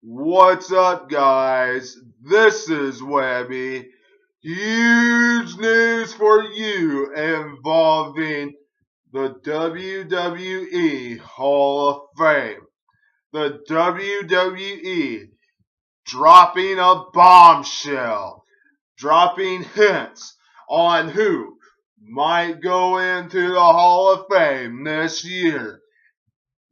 What's up, guys? This is Webby. Huge news for you involving the WWE Hall of Fame. The WWE dropping a bombshell, dropping hints on who might go into the Hall of Fame this year,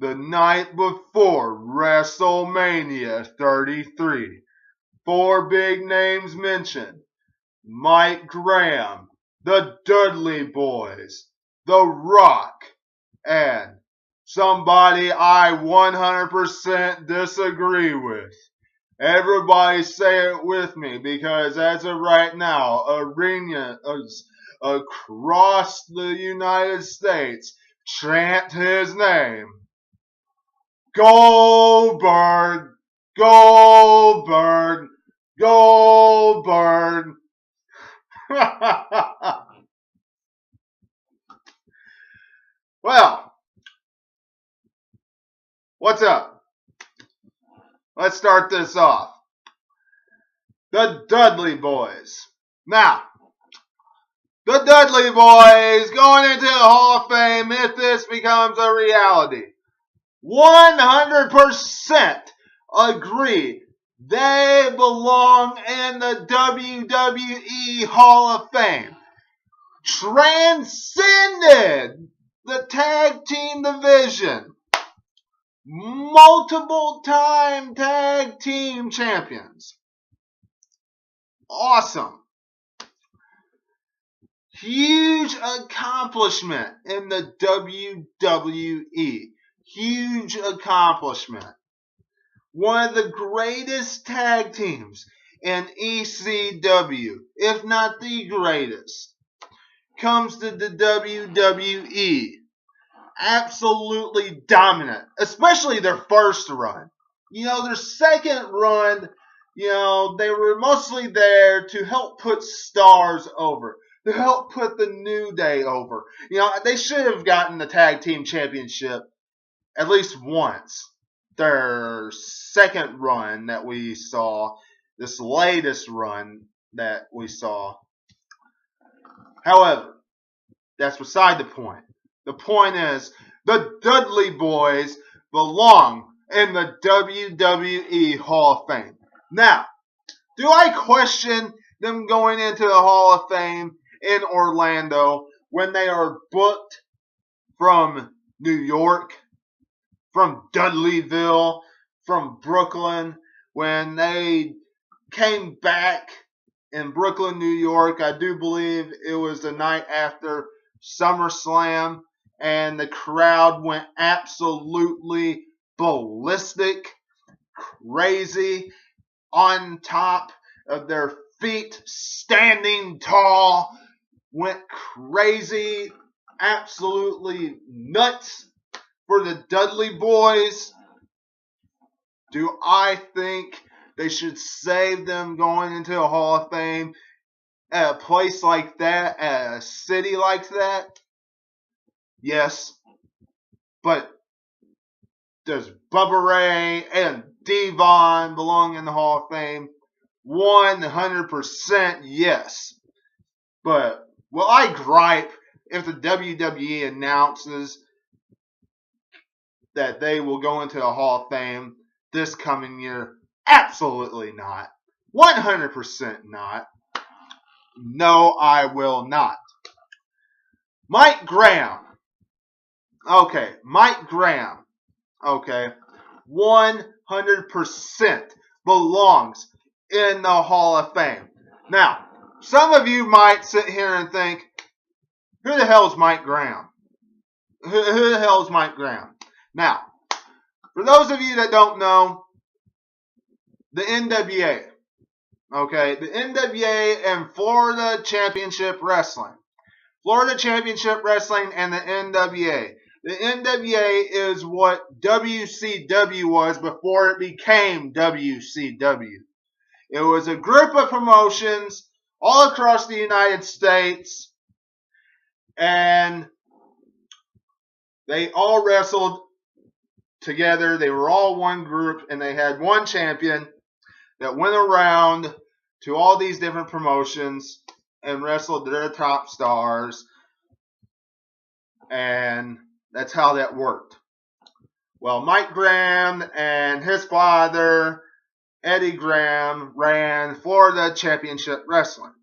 the night before WrestleMania 33. Four big names mentioned: Mike Graham, the Dudley Boys, The Rock, and somebody I 100% disagree with. Everybody say it with me, because as of right now, arenas across the United States chant his name. Goldberg, Goldberg, Goldberg. Well, what's up? Let's start this off. The Dudley Boys. Now, the Dudley Boys going into the Hall of Fame if this becomes a reality. 100% agree they belong in the WWE Hall of Fame. Transcended the tag team division. Multiple time tag team champions. Awesome. Huge accomplishment in the WWE. Huge accomplishment. One of the greatest tag teams in ECW, if not the greatest, comes to the WWE. Absolutely dominant, especially their first run. Their second run, they were mostly there to help put stars over, to help put the New Day over. They should have gotten the tag team championship at least once. Their second run that we saw, this latest run that we saw. However, that's beside the point. The point is, the Dudley Boys belong in the WWE Hall of Fame. Now, do I question them going into the Hall of Fame in Orlando when they are booked from New York, from Dudleyville, from Brooklyn, when they came back in Brooklyn, New York? I do believe it was the night after SummerSlam, and the crowd went absolutely ballistic, crazy, on top of their feet, standing tall, went crazy, absolutely nuts for the Dudley Boys. Do I think they should save them going into the Hall of Fame at a place like that, at a city like that? Yes. But does Bubba Ray and Devon belong in the Hall of Fame? 100% yes. But will I gripe if the WWE announces that they will go into the Hall of Fame this coming year? Absolutely not. 100% not. No, I will not. Mike Graham. Okay, Mike Graham. Okay, 100% belongs in the Hall of Fame. Now, some of you might sit here and think, who the hell is Mike Graham? Who the hell is Mike Graham? Now, for those of you that don't know, the NWA. Okay, the NWA and Florida Championship Wrestling. Florida Championship Wrestling and the NWA. The NWA is what WCW was before it became WCW. It was a group of promotions all across the United States, and they all wrestled together. They were all one group, and they had one champion that went around to all these different promotions and wrestled their top stars. And that's how that worked. Well, Mike Graham and his father, Eddie Graham, ran Florida Championship Wrestling.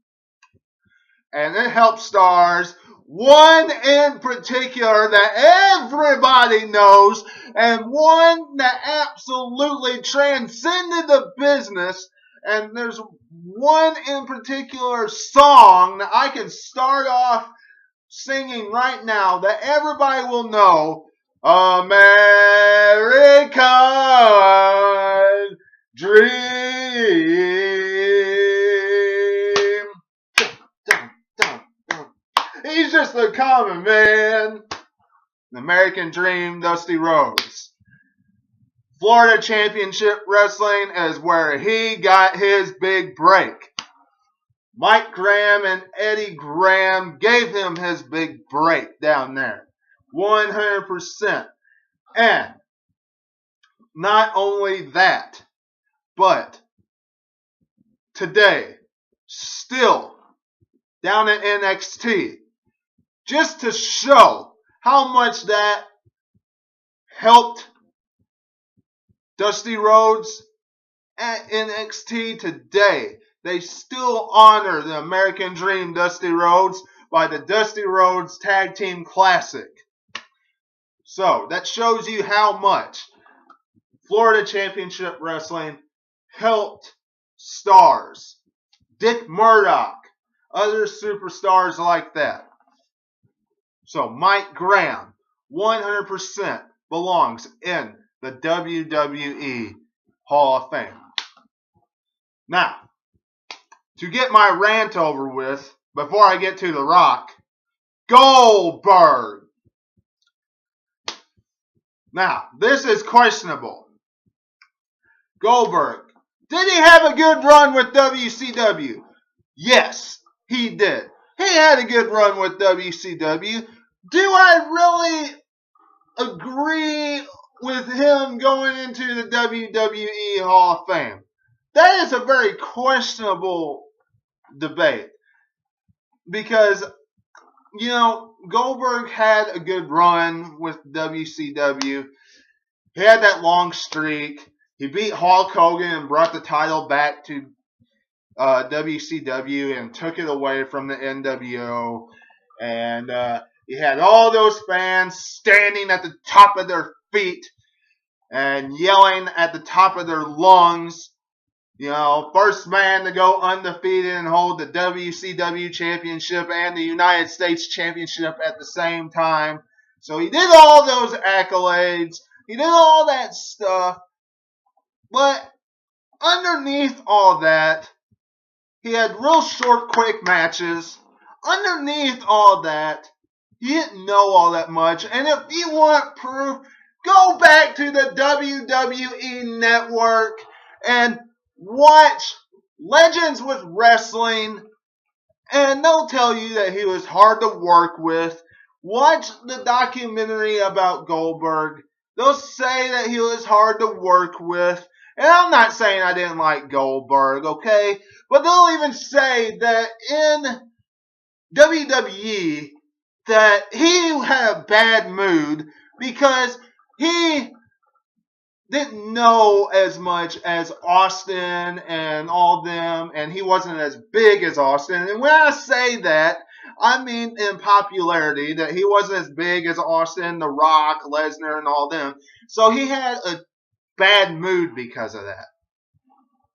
And it helped stars, one in particular that everybody knows, and one that absolutely transcended the business. And there's one in particular song that I can start off singing right now that everybody will know. American Dream. He's just a common man. The American Dream, Dusty Rhodes. Florida Championship Wrestling is where he got his big break. Mike Graham and Eddie Graham gave him his big break down there. 100%. And not only that, but today, still down at NXT, just to show how much that helped Dusty Rhodes at NXT today. They still honor the American Dream Dusty Rhodes by the Dusty Rhodes Tag Team Classic. So that shows you how much Florida Championship Wrestling helped stars. Dick Murdoch, other superstars like that. So Mike Graham, 100% belongs in the WWE Hall of Fame. Now, to get my rant over with, before I get to The Rock, Goldberg. Now, this is questionable. Goldberg, did he have a good run with WCW? Yes, he did. He had a good run with WCW. Do I really agree with him going into the WWE Hall of Fame? That is a very questionable debate. Because, you know, Goldberg had a good run with WCW. He had that long streak. He beat Hulk Hogan and brought the title back to WCW and took it away from the NWO. And he had all those fans standing at the top of their feet and yelling at the top of their lungs. You know, first man to go undefeated and hold the WCW Championship and the United States Championship at the same time. So he did all those accolades. He did all that stuff. But underneath all that, he had real short, quick matches. Underneath all that, he didn't know all that much. And if you want proof, go back to the WWE Network and watch Legends with Wrestling, and they'll tell you that he was hard to work with. Watch the documentary about Goldberg. They'll say that he was hard to work with. And I'm not saying I didn't like Goldberg, okay? But they'll even say that in WWE that he had a bad mood because he didn't know as much as Austin and all them, and he wasn't as big as Austin. And when I say that, I mean in popularity, that he wasn't as big as Austin, The Rock, Lesnar, and all them. So he had a bad mood because of that.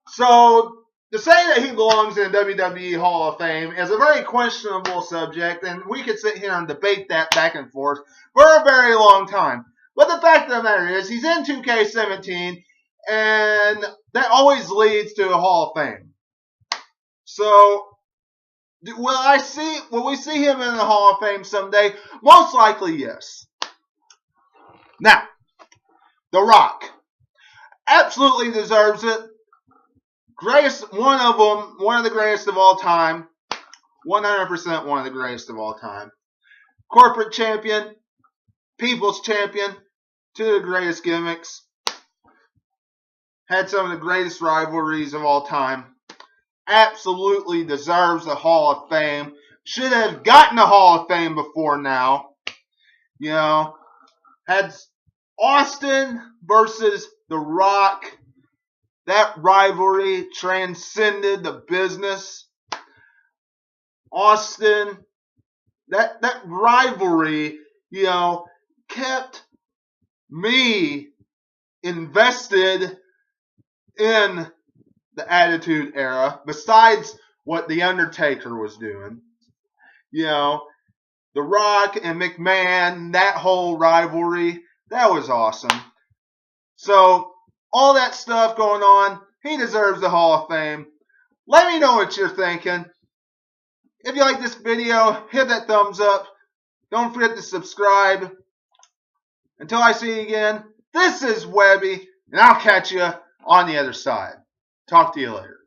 So to say that he belongs in the WWE Hall of Fame is a very questionable subject, and we could sit here and debate that back and forth for a very long time. But the fact of the matter is, he's in 2K17, and that always leads to a Hall of Fame. So, will we see him in the Hall of Fame someday? Most likely, yes. Now, The Rock absolutely deserves it. Greatest, one of the greatest of all time. 100% one of the greatest of all time. Corporate champion, people's champion, two of the greatest gimmicks. Had some of the greatest rivalries of all time. Absolutely deserves the Hall of Fame. Should have gotten the Hall of Fame before now. You know, had Austin versus The Rock. That rivalry transcended the business. Austin, that rivalry, you know, kept me invested in the Attitude Era, besides what The Undertaker was doing. You know, The Rock and McMahon, that whole rivalry, that was awesome. So, all that stuff going on, he deserves the Hall of Fame. Let me know what you're thinking. If you like this video, hit that thumbs up. Don't forget to subscribe. Until I see you again, this is Webby, and I'll catch you on the other side. Talk to you later.